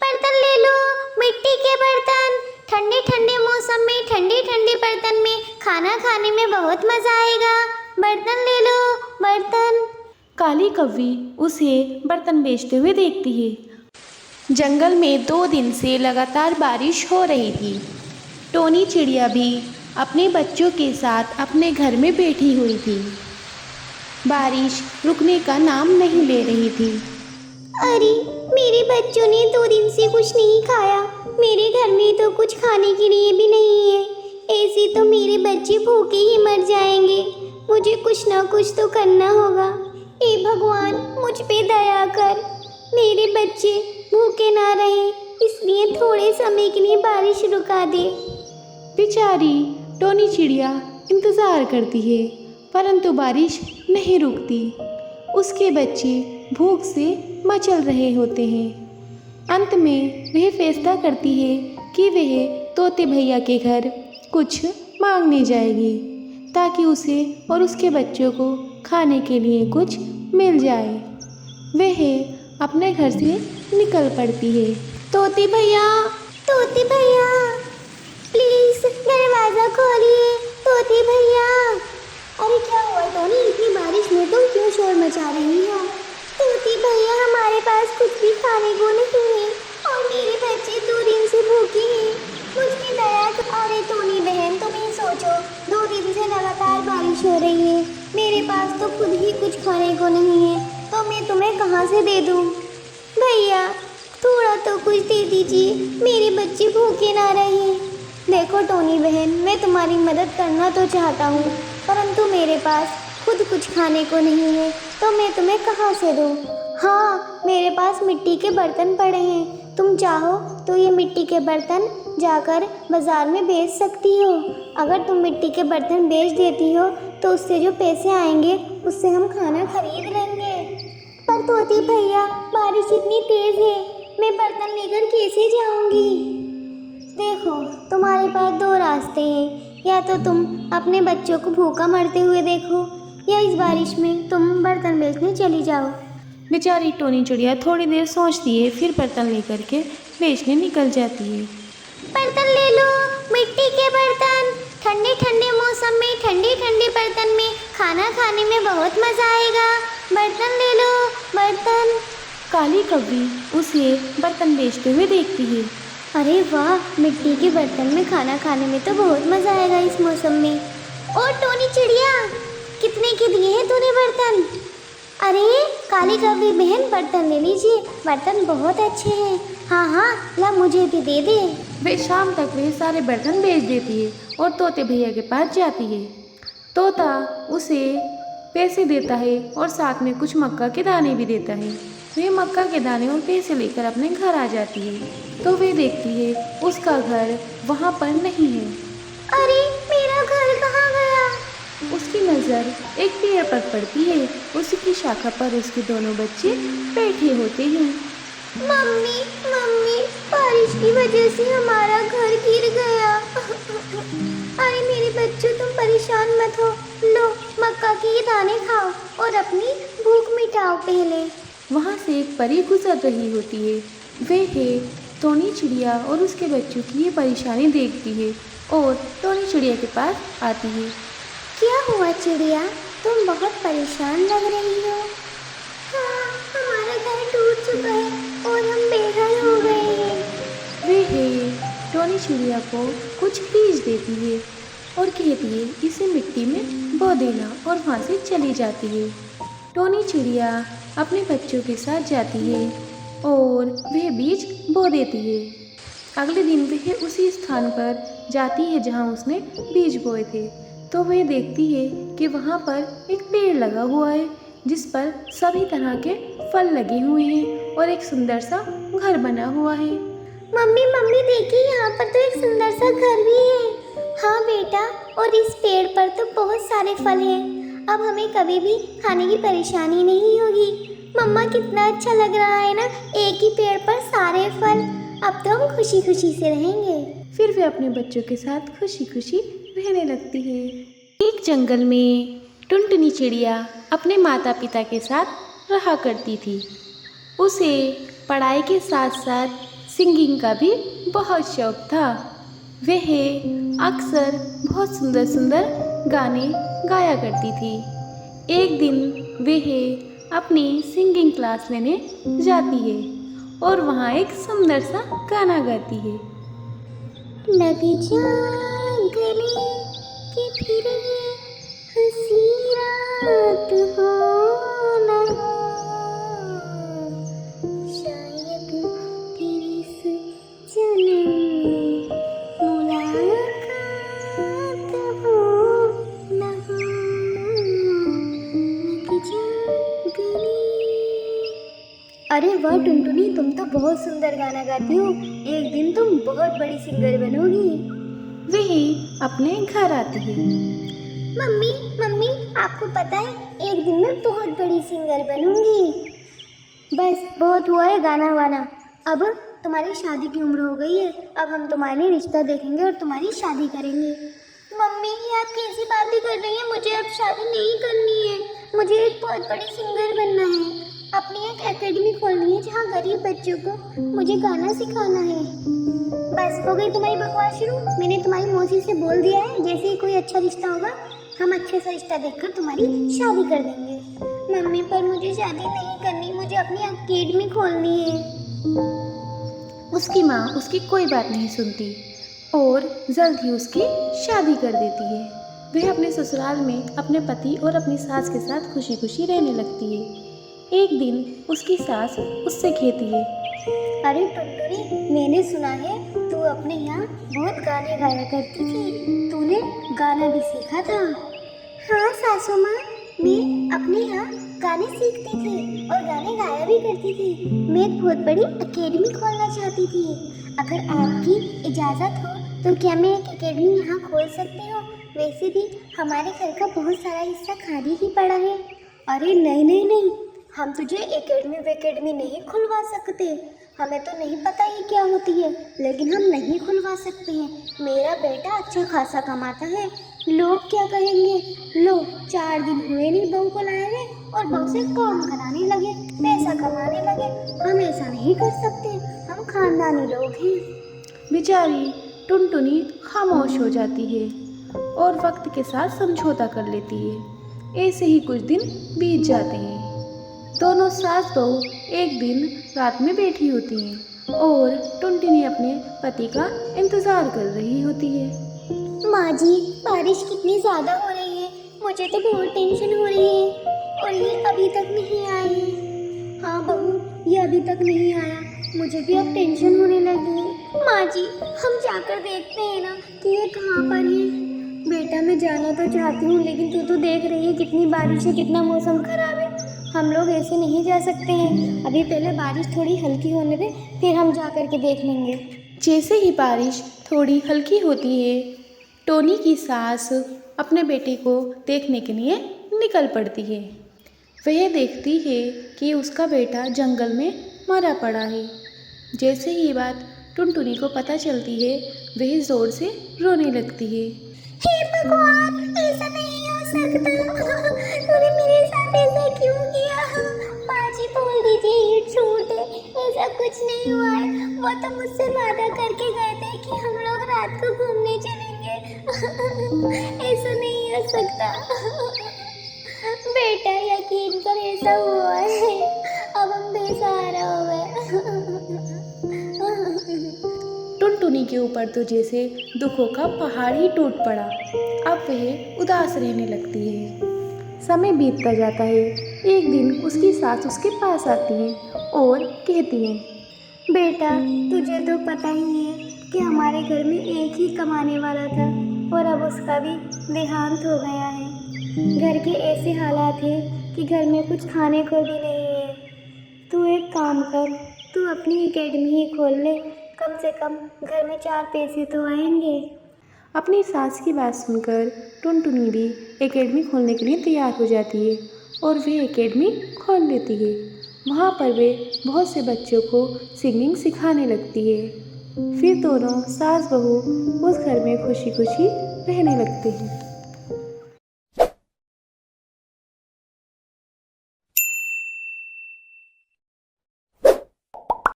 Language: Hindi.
बर्तन ले लो, मिट्टी के बर्तन। ठंडे ठंडे मौसम में ठंडे ठंडे बर्तन में खाना खाने में बहुत मजा आएगा। बर्तन ले लो, बर्तन। काली कौवी उसे बर्तन बेचते हुए देखती है। जंगल में 2 दिन से लगातार बारिश हो रही थी। टोनी चिड़िया भी अपने बच्चों के साथ अपने घर में बैठी हुई थी। बारिश रुकने का नाम नहीं ले रही थी। अरे, मेरे बच्चों ने 2 दिन से कुछ नहीं खाया। मेरे घर में तो कुछ खाने के लिए भी नहीं है। ऐसे तो मेरे बच्चे भूखे ही मर जाएंगे। मुझे कुछ ना कुछ तो करना होगा। हे भगवान, मुझ पे दया कर। मेरे बच्चे भूखे ना रहे, इसलिए थोड़े समय के लिए बारिश रुका दे। बेचारी टोनी चिड़िया इंतज़ार करती है, परंतु बारिश नहीं रुकती। उसके बच्चे भूख से मचल रहे होते हैं। अंत में वह फैसला करती है कि वह तोते भैया के घर कुछ मांगने जाएगी, ताकि उसे और उसके बच्चों को खाने के लिए कुछ मिल जाए। वह अपने घर से निकल पड़ती है। तोते भैया, तोते भैया, प्लीज दरवाजा खोलिए। तोते भैया। अरे क्या हुआ टोनी, इतनी बारिश में तुम क्यों शोर मचा रही हो? तोते भैया, हमारे पास कुछ भी खाने को नहीं है और मेरे बच्चे 2 दिन से भूखे हैं। मुझ पे दया कर। अरे टोनी बहन, तुम ही सोचो, 2 दिन से लगातार बारिश हो रही है। मेरे पास तो खुद ही कुछ खाने को नहीं है, तो मैं तुम्हें कहाँ से दे दूँ? भैया, थोड़ा तो कुछ दे दीजिए, मेरे बच्चे भूखे ना रहे। देखो टोनी बहन, मैं तुम्हारी मदद करना तो चाहता हूँ, परंतु मेरे पास खुद कुछ खाने को नहीं है, तो मैं तुम्हें कहाँ से दूँ? हाँ, मेरे पास मिट्टी के बर्तन पड़े हैं। तुम चाहो तो ये मिट्टी के बर्तन जाकर बाज़ार में बेच सकती हो। अगर तुम मिट्टी के बर्तन बेच देती हो तो उससे जो पैसे आएंगे उससे हम खाना खरीद लेंगे। पर तोती भैया, बारिश इतनी तेज़ है, मैं बर्तन लेकर कैसे जाऊंगी? देखो, तुम्हारे पास 2 रास्ते हैं। या तो तुम अपने बच्चों को भूखा मरते हुए देखो, या इस बारिश में तुम बर्तन बेचने चली जाओ। बेचारी टोनी चिड़िया थोड़ी देर सोचती है, फिर बर्तन लेकर के बेचने निकल जाती है। बर्तन ले लो, मिट्टी के बर्तन। ठंडे ठंडे मौसम में ठंडे ठंडे बर्तन में खाना खाने में बहुत मज़ा आएगा। बर्तन ले लो, बर्तन। काली कौवी उसे बर्तन बेचते हुए देखती है। अरे वाह, मिट्टी के बर्तन में खाना खाने में तो बहुत मज़ा आएगा इस मौसम में। और टोनी चिड़िया, कितने के दिए हैं तूने बर्तन? अरे काली कौवी बहन, बर्तन ले लीजिए, बर्तन बहुत अच्छे हैं। हाँ हाँ, ला मुझे भी दे दे। वे शाम तक वे सारे बर्तन बेच देती है और तोते भैया के पास जाती है। तोता उसे पैसे देता है और साथ में कुछ मक्का के दाने भी देता है। वे मक्का के दाने और पैसे लेकर अपने घर आ जाती है, तो वे देखती है उसका घर वहाँ पर नहीं है। अरे, मेरा घर कहाँ गया? उसकी नज़र एक पेड़ पर पड़ती है। उसकी शाखा पर उसके दोनों बच्चे बैठे होते हैं। मम्मी, मम्मी, बारिश की वजह से हमारा घर गिर गया। अरे मेरे बच्चों, तुम परेशान मत हो। लो, मक्का के ये दाने खाओ और अपनी भूख मिटाओ पहले। वहाँ से एक परी गुजर रही होती है। वह टोनी चिड़िया और उसके बच्चों की ये परेशानी देखती है और टोनी चिड़िया के पास आती है। क्या हुआ चिड़िया, तुम बहुत परेशान लग रही हो? हाँ, हमारा घर टूट चुका है और हम बेघर हो गए हैं। वह टोनी चिड़िया को कुछ बीज देती है और कहती है इसे मिट्टी में बो देना, और वहाँ से चली जाती है। टोनी चिड़िया अपने बच्चों के साथ जाती है और वह बीज बो देती है। अगले दिन वह उसी स्थान पर जाती है जहाँ उसने बीज बोए थे, तो वह देखती है कि वहाँ पर एक पेड़ लगा हुआ है जिस पर सभी तरह के फल लगे हुए हैं और एक सुंदर सा घर बना हुआ है। मम्मी, मम्मी देखिए, यहाँ पर तो एक सुंदर सा घर भी है। हाँ बेटा, और इस पेड़ पर तो बहुत सारे फल हैं। अब हमें कभी भी खाने की परेशानी नहीं होगी। मम्मा, कितना अच्छा लग रहा है ना, एक ही पेड़ पर सारे फल। अब तो हम खुशी खुशी से रहेंगे। फिर वे अपने बच्चों के साथ खुशी खुशी रहने लगती है। एक जंगल में टुनटुनी चिड़िया अपने माता पिता के साथ रहा करती थी। उसे पढ़ाई के साथ साथ सिंगिंग का भी बहुत शौक था। वह अक्सर बहुत सुंदर सुंदर गाने गाया करती थी। एक दिन वह अपनी सिंगिंग क्लास लेने जाती है और वहाँ एक सुंदर सा गाना गाती है। लग जा गले कि फिर हंसी रात हो न हो, शायद तेरे से जन्म में मुलाकात हो न हो। लग जा गले। अरे वाह टुनटुनी, तुम तो बहुत सुंदर गाना गाती हो। एक दिन तुम बहुत बड़ी सिंगर बनोगी। वह अपने घर आती है। मम्मी मम्मी, आपको पता है एक दिन मैं बहुत बड़ी सिंगर बनूंगी। बस बहुत हुआ है गाना वाना, अब तुम्हारी शादी की उम्र हो गई है। अब हम तुम्हारे लिए रिश्ता देखेंगे और तुम्हारी शादी करेंगे। मम्मी, ये आप कैसी बातें कर रही हैं? मुझे अब शादी नहीं करनी है। मुझे एक बहुत बड़ी सिंगर बनना है। अपनी एक एकेडमी खोलनी है जहाँ गरीब बच्चों को मुझे गाना सिखाना है। बस हो गई तुम्हारी बकवास शुरू। मैंने तुम्हारी मौसी से बोल दिया है, जैसे ही कोई अच्छा रिश्ता होगा हम अच्छे सा रिश्ता देखकर तुम्हारी शादी कर देंगे। मम्मी, पर मुझे शादी नहीं करनी, मुझे अपनी एकेडमी खोलनी है। उसकी माँ उसकी कोई बात नहीं सुनती और जल्द ही उसकी शादी कर देती है। वह अपने ससुराल में अपने पति और अपनी सास के साथ खुशी खुशी रहने लगती है। एक दिन उसकी सास उससे कहती है, अरे टुनटुनी, मैंने सुना है तू अपने यहाँ बहुत गाने गाया करती थी। तूने गाना भी सीखा था? हाँ सासू माँ, मैं अपने यहाँ गाने सीखती थी और गाने गाया भी करती थी। मैं एक बहुत बड़ी एकेडमी खोलना चाहती थी। अगर आपकी इजाज़त हो तो क्या मैं एक एकेडमी यहाँ खोल सकती हूँ? वैसे भी हमारे घर का बहुत सारा हिस्सा खाली ही पड़ा है। अरे नहीं नहीं नहीं, हम तुझे एकेडमी नहीं खुलवा सकते। हमें तो नहीं पता ये क्या होती है, लेकिन हम नहीं खुलवा सकते हैं। मेरा बेटा अच्छा खासा कमाता है। लोग क्या कहेंगे? लोग 4 दिन हुए नहीं बहू को लाए हुए और बहू से काम कराने लगे, पैसा कमाने लगे। हम ऐसा नहीं कर सकते, हम खानदानी लोग हैं। बेचारी टुनटुनी खामोश हो जाती है और वक्त के साथ समझौता कर लेती है। ऐसे ही कुछ दिन बीत जाते हैं। दोनों सास बहू एक दिन रात में बैठी होती हैं और टुनटुनी अपने पति का इंतज़ार कर रही होती है। माँ जी, बारिश कितनी ज़्यादा हो रही है, मुझे तो बहुत टेंशन हो रही है और ये अभी तक नहीं आई। हाँ बहू, ये अभी तक नहीं आया, मुझे भी अब टेंशन होने लगी है। माँ जी, हम जाकर देखते हैं ना कि ये कहाँ पर है। बेटा, मैं जाना तो चाहती हूँ, लेकिन तू तो देख रही है कितनी बारिश है, कितना मौसम खराब है। हम लोग ऐसे नहीं जा सकते हैं। अभी पहले बारिश थोड़ी हल्की होने दे, फिर हम जा कर के देख लेंगे। जैसे ही बारिश थोड़ी हल्की होती है, टोनी की सास अपने बेटे को देखने के लिए निकल पड़ती है। वह देखती है कि उसका बेटा जंगल में मरा पड़ा है। जैसे ही बात टुनटुनी को पता चलती है, वह ज़ोर से रोने लगती है। हे भगवान, ऐसा नहीं हो सकता। तूने मेरे साथ ऐसा क्यों किया? माँ जी, बोल दीजिए ये झूठ है, ऐसा कुछ नहीं हुआ है। वो तो मुझसे वादा करके गए थे कि हम लोग रात को घूमने चलेंगे। ऐसा नहीं हो सकता। बेटा, यकीन कर, ऐसा हुआ है। अब हम बेसहारा हो गए। टुनटुनी के ऊपर तो जैसे दुखों का पहाड़ ही टूट पड़ा। अब वह उदास रहने लगती है। समय बीतता जाता है। एक दिन उसकी सास उसके पास आती है और कहती है, बेटा, तुझे तो पता ही है कि हमारे घर में एक ही कमाने वाला था और अब उसका भी देहांत हो गया है। घर के ऐसे हालात हैं कि घर में कुछ खाने को भी नहीं है। तू एक काम कर, तू अपनी एकेडमी ही खोल ले, कम से कम घर में 4 पैसे तो आएंगे। अपनी सास की बात सुनकर टुनटुनी भी एकेडमी खोलने के लिए तैयार हो जाती है और वे एकेडमी खोल लेती है। वहाँ पर वे बहुत से बच्चों को सिंगिंग सिखाने लगती है। फिर दोनों सास बहू उस घर में खुशी खुशी रहने लगते हैं।